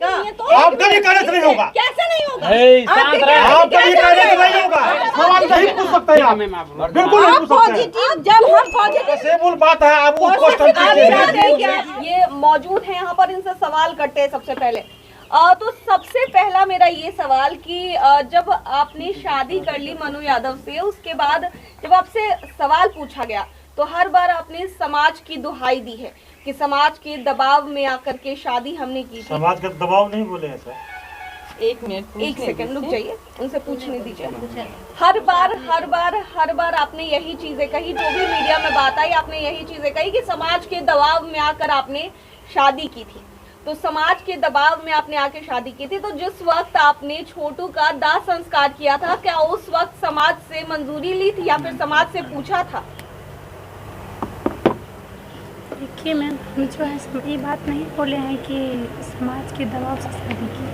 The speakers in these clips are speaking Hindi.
आप कभी कहने से नहीं होगा। कैसे नहीं होगा? आप कभी कहने से नहीं होगा। सवाल नहीं पूछ सकते आप, बिल्कुल नहीं पूछ सकते। जब हम पॉजिटिव पॉसिबल बात है, आप वो क्वेश्चन कीजिए। ये मौजूद है यहाँ पर, इनसे सवाल करते हैं सबसे पहले। तो सबसे पहला मेरा ये सवाल कि जब आपने शादी कर ली मनु यादव से, उसके बाद जब आपसे सवाल पूछा गया तो हर बार आपने समाज की दुहाई दी है कि समाज के दबाव में आकर के शादी हमने की थी। समाज का दबाव नहीं बोले हैं सर। एक मिनट, एक सेकंड रुक जाइए, उनसे पूछने दीजिए। हर बार आपने यही चीजें कही, जो भी मीडिया में बात आई आपने यही चीजें कही कि समाज के दबाव में आकर आपने शादी की थी। तो समाज के दबाव में आपने आके शादी की थी, तो जिस वक्त आपने छोटू का दाह संस्कार किया था, क्या उस वक्त समाज से मंजूरी ली थी या फिर समाज से पूछा था? देखिए मैम, हम जो है ये बात नहीं बोले हैं कि समाज के दबाव से शादी की।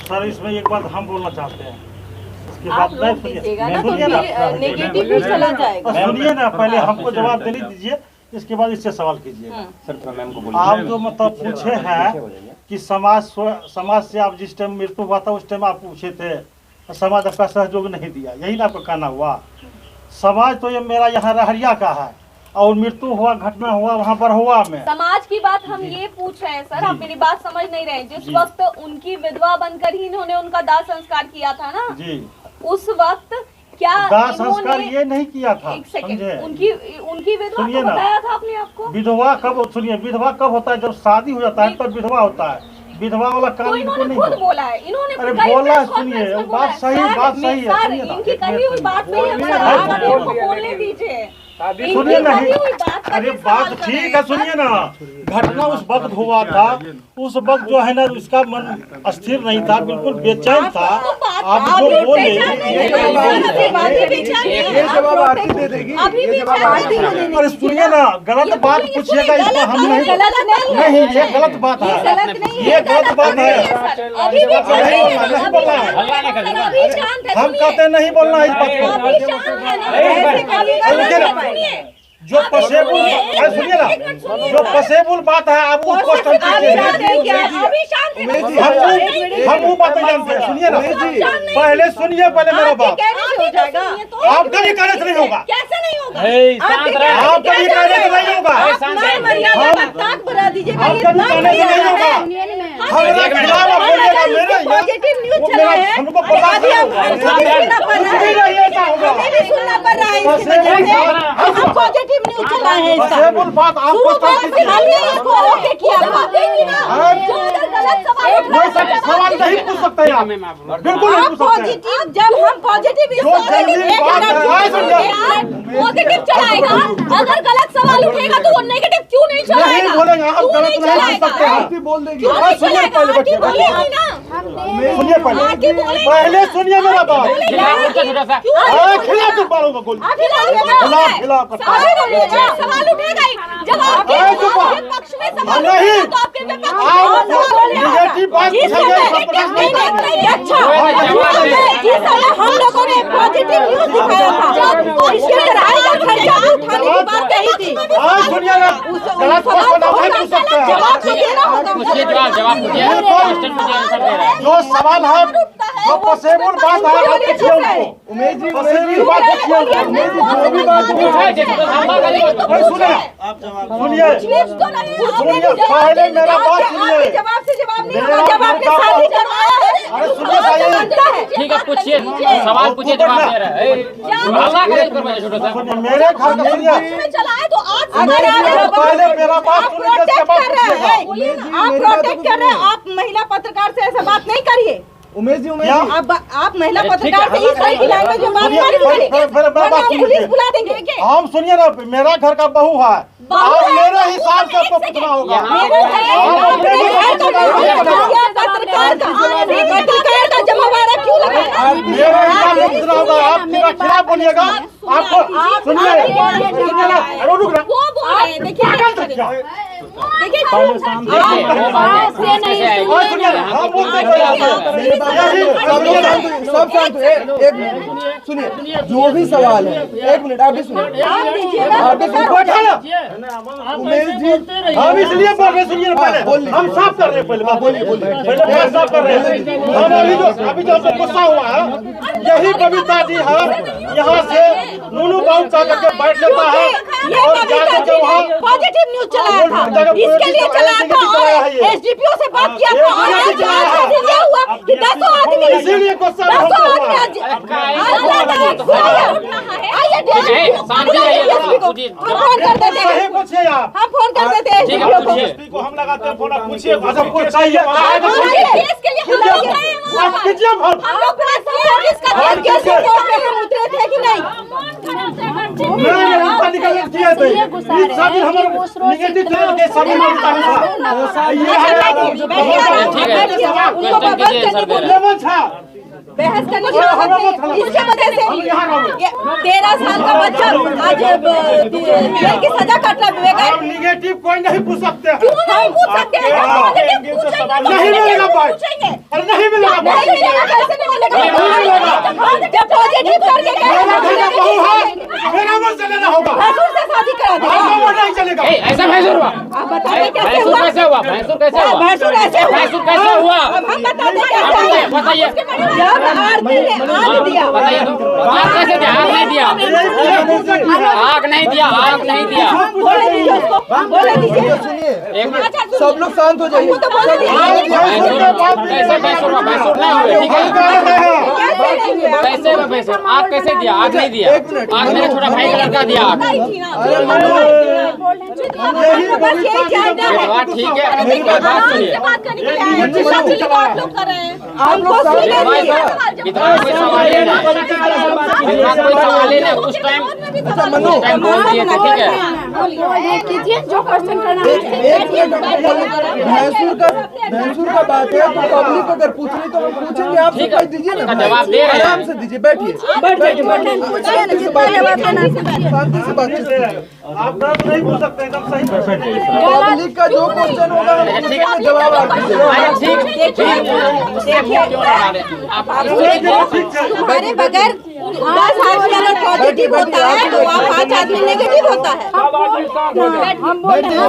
सर इसमें एक बात हम बोलना चाहते हैं, इसके आप बाद लोग दीजिएगा ना तो नेगेटिव भी चला जाएगा। सुनिए ना, पहले हमको जवाब देने दीजिए, इसके बाद इससे सवाल कीजिएगा। सर मैम को बोलिए। आप जो मतलब पूछे हैं कि समाज से आप जिस टाइम मृत्यु हुआ था उस टाइम आप पूछे थे, समाज आपका सहयोग नहीं दिया, यही ना आपका कहना हुआ। समाज तो ये मेरा यहाँ रहरिया का है और मृत्यु हुआ, घटना हुआ वहाँ पर हुआ में। समाज की बात हम ये पूछ रहे हैं सर, आप मेरी बात समझ नहीं रहे हैं। जिस वक्त उनकी विधवा बनकर ही इन्होंने उनका दाह संस्कार किया था ना जी, उस वक्त क्या दाह संस्कार ये नहीं किया था? एक सेकंड, उनकी विधवा सुनिए को बताया था आपने आपको? विधवा कब, सुनिए, विधवा कब होता है? जब शादी हो जाता है तब विधवा होता है। विधवा वाला काम इनको नहीं खुद बोला है इन्होंने। अरे बोला, सुनिए, बात सही है, सुनिए ना। इनकी कही हुई बात नहीं है, उनको बोलने दीजिए। सुनिए नहीं, अरे बात ठीक है, सुनिए ना। घटना उस वक्त हुआ था, उस वक्त जो है ना उसका मन स्थिर नहीं था, बिल्कुल बेचैन था। आप जो बोले अरे सुनिए ना, गलत बात पूछिएगा, इसको हम नहीं, ये गलत बात है, ये गलत बात है। हम कहते नहीं बोलना इस बात को। जो पसेबुल, सुनिए ना, जो पसेबुल बात है आप वो क्वेश्चन कीजिए। हम वो बातें जानते हैं, सुनिए ना, पहले सुनिए, पहले मेरा बात। आप कभी कहने से नहीं होगा। कैसे नहीं होगा? आप कभी कहने से नहीं होगा। ताक बढ़ा दीजिए, आप कभी कहने से नहीं होगा। हमारे खिलाफ आप बोलिएगा, मेरे पॉजिटिव न्यूज चला है, हमको पता अभी हम सुनना पड़ रहा है, हमें भी सुनना पड़ रहा है इसके वजह से। हम पॉजिटिव न्यूज चला है इसका। पसेबुल बात आप क्वेश्चन कीजिए। हमने इसको ओके किया था। गलत सवाल नहीं पूछ सकते आप, बिल्कुल नहीं पूछ सकते। पॉजिटिव, जब हम पॉजिटिव पॉजिटिव चलाएगा, अगर गलत सवाल उठेगा तो वो नेगेटिव क्यों नहीं चलाएगा? नहीं बोलेंगे, आप गलत नहीं पूछ सकते। आप भी बोल देंगे। सुनिए पहले, सुनिए पहले सुनिए मेरा बात। खिला तुम बालों में गोली, खिला सवाल उठेगा ही। जब आपके पक्ष में सवाल उठेगा तो आपके नेगेटिव बात अच्छा, जिस समय हम लोगों ने पॉजिटिव न्यूज दिखाया था और इसके किराए का खर्चा भी उठाने की बात कही थी। सुनिए ना, गलत क्वेश्चन आप नहीं पूछ सकते। जवाब तो देना होगा। जो सवाल है, जो पसेबुल बात है आप पूछिए उनको। पसेबुल बात पूछिए सुनिए, पहले मेरा बात सुनिए। जवाब से जवाब नहीं होगा, जब आपने शादी करवाया है। अरे सुनिए, ठीक है, पूछिए, सवाल पूछिए, जवाब दे रहा है। मेरे घर का सुनिए, चला है तो आज पहले मेरा बात सुनिए, इसके बाद पूछिएगा। आप प्रोटेक्ट कर रहे हैं। आप महिला पत्रकार से ऐसा बात नहीं करिए। उमेश जी, आप महिला पत्रकार से इस तरह की लैंग्वेज में बात नहीं करिए, पुलिस बुला देंगे। हम सुनिए ना, मेरा घर का बहू है, आप मेरे हिसाब से आपको पूछना होगा। पत्रकार का जवाब क्यों लगाया? मेरे हिसाब से पूछना होगा। आप मेरा खिलाफ बोलिएगा आपको सुनिए रुक रहा वो बोल रहे हैं, देखिए देखिए सब शांत हो, एक मिनट सुनिए, जो भी सवाल है, एक मिनट आप भी सुनिए, आप भी सुनिए। उमेश जी हम इसलिए बोल रहे, सुनिए पहले हम साफ कर रहे हैं, पहले बोलिए पहले बात साफ कर रहे हैं। हम अभी जो हमको गुस्सा हुआ है, यही बबीता जी है, यहाँ से नूनू बाबू का करके बैठ लेता है और जाकर के वहाँ पॉजिटिव न्यूज चलाया था, इसके लिए चलाया था और एसडीपीओ से बात किया था और आज ये हुआ कि 10 आदमी इसीलिए गुस्सा सही पूछिए आप, हम फोन कर देते हैं एसडीपीओ को। एसपी को हम लगाते हैं फोन, आप पूछिए सबको चाहिए केस के लिए हम लोग गए हैं वहाँ पर। कीजिए फोन। हम लोग पुलिस का केस के कोर्ट में हम उतरे थे कि नहीं? नहीं उसका निकल किया थे, इस सब हमारे निगेटिव थे के सब में उनको बहस करने को लेमन था, बहस करने की जरूरत नहीं। इसके वजह से 13 साल का बच्चा आज जेल की सजा काट रहा है। आप निगेटिव कोई नहीं पूछ सकते हैं। क्यों नहीं पूछ सकते हैं? नहीं मिलेगा भाई, अरे नहीं मिलेगा भाई, कैसे नहीं मिलेगा? जब पॉजिटिव करके मेरा बहू है, मेरा मन चलेना होगा, भैंसुर से शादी करा दे। वो नहीं चलेगा। ऐसा भैंसुर हुआ, आप बताइए कैसे भैंसुर हुआ? कैसे हुआ, भैंसुर कैसे हुआ, भैंसुर ऐसे हुआ। भैंसुर कैसे हुआ, अब हम बता दें कैसे हुआ? बताइए जब आरती ने आग दिया, बताइए तो आग कैसे दिया, आग नहीं दिया, आग नहीं दिया, आग नहीं दिया। बोले दीजिए उसको, बोले दीजिए। सुनिए, सब लोग शांत हो जाइए। तो बोले दीजिए। कैसे भैंसुर हुआ, भैंसुर नहीं हुए, ठीक है, कैसे हुआ भैंसुर, आग कैसे दिया, आग नहीं दिया, आग मेरे छोटा भाई का लड़का दिया आग। बस यही जानना है। बात ठीक है, मेरी बात सुनिए, बात करने के लिए आए हैं। जिस बात के लिए आप लोग कर रहे हैं, हमको सुनने दीजिए। इतना कोई सवाल ही नहीं, इतना कोई सवाल ही नहीं, उस टाइम बोल दिए थे, ठीक है। कीजिए जो क्वेश्चन करना है। भैंसुर का बात है तो पब्लिक अगर पूछ रही तो हम पूछेंगे, आप ठीक है, कह दीजिए ना, उसका जवाब दे रहे हैं। आराम से दीजिए, बैठिए, शांति से बातचीत। आप गलत नहीं पूछ सकते, एकदम सही पूछ सकते हैं। पब्लिक का जो क्वेश्चन होगा हम पूछेंगे, जवाब आप दीजिए। तुम्हारे बगैर 10 आदमी अगर पॉजिटिव होता है तो वहाँ 5 आदमी नेगेटिव होता है। हम बोल रहे हैं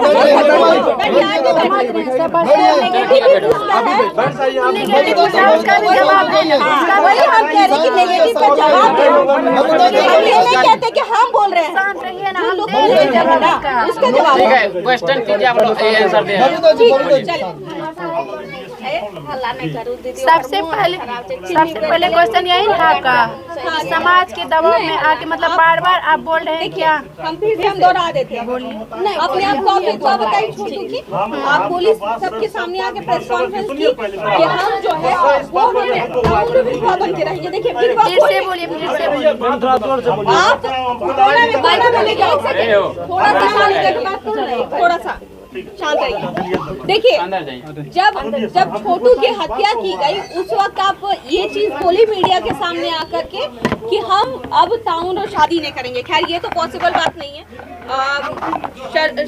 नेगेटिव उसका भी जवाब देना। वही हम कह रहे हैं कि नेगेटिव का जवाब दे। हम ये नहीं कहते कि हम बोल रहे हैं, शांत रहिए ना, हम लोग दे बोल रहे रहे हैं हैं ना, का। उसका जवाब ठीक है, क्वेश्चन कीजिए, आप लोग आंसर दे रहे सबसे पहले क्वेश्चन यही था का कि समाज के दबाव में आके मतलब बार बार आप बोल रहे हैं क्या? हम फिर से हम दोहरा देते हैं। नहीं अपने आप को आप बताइए छोटू की, आप पुलिस सबके सामने आके प्रेस कॉन्फ्रेंस की कि हम जो है वो हमें विधवा बन के रहेंगे। देखिए विधवा फिर से बोलिए, फिर से बोलिए। आप थोड़ा में बात बोलेंगे, एक सेकंड थोड़ा सा शांत रहिए, बात सुन रहे हैं, थोड़ा सा शांत रहिए। देखिए अंदर जाइए। जब छोटू की हत्या की गई उस वक्त आप ये चीज बोली मीडिया के सामने आकर के कि हम अब ताउन और शादी नहीं करेंगे। खैर ये तो पॉसिबल बात नहीं है,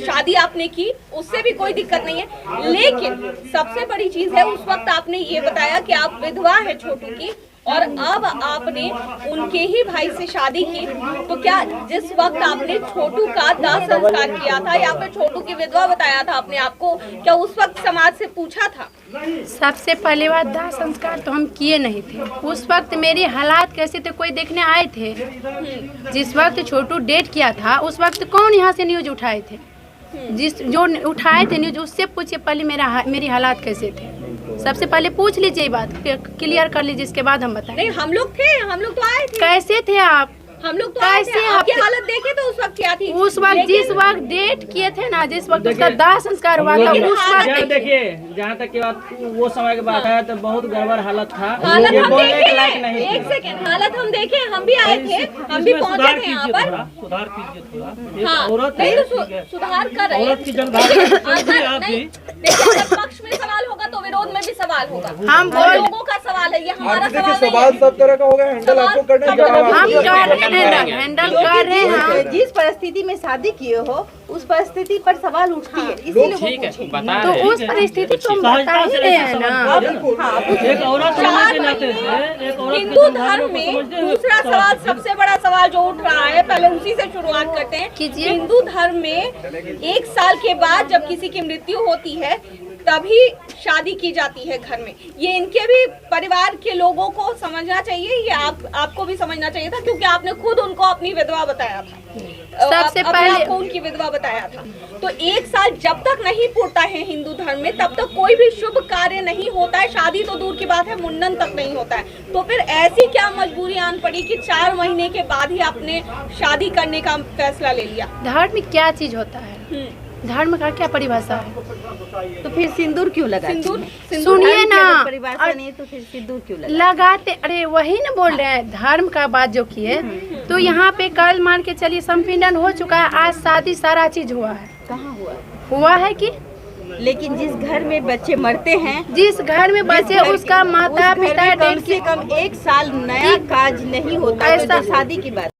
शादी आपने की उससे भी कोई दिक्कत नहीं है, लेकिन सबसे बड़ी चीज है उस वक्त आपने ये बताया कि आप विधवा है छोटू की और अब आपने उनके ही भाई से शादी की। तो क्या जिस वक्त आपने छोटू का दाह संस्कार किया था या फिर छोटू की विधवा बताया था अपने आप को, क्या उस वक्त समाज से पूछा था? सबसे पहले बात, दाह संस्कार तो हम किए नहीं थे। उस वक्त मेरी हालात कैसे थे कोई देखने आए थे? जिस वक्त छोटू डेट किया था उस वक्त कौन यहाँ से न्यूज उठाए थे? जो उठाए थे न्यूज उससे पूछिए पहले मेरी हालात कैसे थे। सबसे पहले पूछ लीजिए, बात क्लियर कर लीजिए, इसके बाद हम बताएं। नहीं हम लोग थे, हम लोग तो आए थे। कैसे थे आप? हम लोग तो आए थे, आपकी हालत देखे तो उस वक्त क्या थी? उस वक्त जिस वक्त डेट किए थे ना, जिस वक्त उसका दाह संस्कार हुआ था उस वक्त देखिए, जहाँ तक की बात वो समय की बात है तो बहुत गड़बड़ हालत था, हालत ये हम बोलने के देखे, लायक नहीं एक सेकंड, हालत हम देखे, हम भी आए थे, हम भी पहुंचे थे यहाँ पर। सुधार कीजिए थोड़ा। हाँ, औरत नहीं है, तो सुधार कर रहे हैं। औरत की जनभावना देखिए अगर पक्ष में सवाल होगा तो विरोध में भी सवाल होगा। हम और लोगों का सवाल सवाल है, ये हमारा देखिए सवाल नहीं सवाल है। सब तरह का होगा, हैंडल आपको करना है, जवाब हम आपको कर रहे हैं, हैंडल कर रहे हैं। जिस परिस्थिति में शादी किए हो उस परिस्थिति पर सवाल उठती है, इसीलिए वो ठीक है, पूछेंगे। बता तो रहे उस परिस्थिति को हम बता ही रहे हैं ना। एक औरत होने के नाते एक औरत हिंदू धर्म में दूसरा सवाल, सबसे बड़ा सवाल जो उठ रहा है, पहले उसी से शुरुआत करते हैं। कीजिए। हिंदू धर्म में 1 साल के बाद जब किसी की मृत्यु होती है तभी शादी की जाती है घर में। ये इनके भी परिवार के लोगों को समझना चाहिए, ये आपको भी समझना चाहिए था, क्योंकि आपने खुद उनको अपनी विधवा बताया था। सबसे अपने पहले- आपको उनकी विधवा बताया था। तो 1 साल जब तक नहीं पूरता है हिंदू धर्म में, तब तक कोई भी शुभ कार्य नहीं होता है। शादी तो दूर की बात है, मुंडन तक नहीं होता है। तो फिर ऐसी क्या मजबूरी आन पड़ी कि 4 महीने के बाद ही आपने शादी करने का फैसला ले लिया? धर्म में क्या चीज होता है, धर्म का क्या परिभाषा है? तो फिर सिंदूर क्यों लगा? सिंदूर सुनिए ना, परिभाषा नहीं तो फिर सिंदूर क्यों लगा? लगाते, अरे वही ना बोल रहे हैं, धर्म का बात जो किए। तो यहाँ पे कल मान के चलिए संपीड़न हो चुका है, आज शादी सारा चीज हुआ है। कहाँ हुआ? हुआ है कि लेकिन जिस घर में बच्चे मरते हैं, जिस घर में बच्चे, उसका माता उस घर पिता में कम डेढ़ से कम 1 साल नया काज नहीं होता, तो ऐसा- जो शादी की बात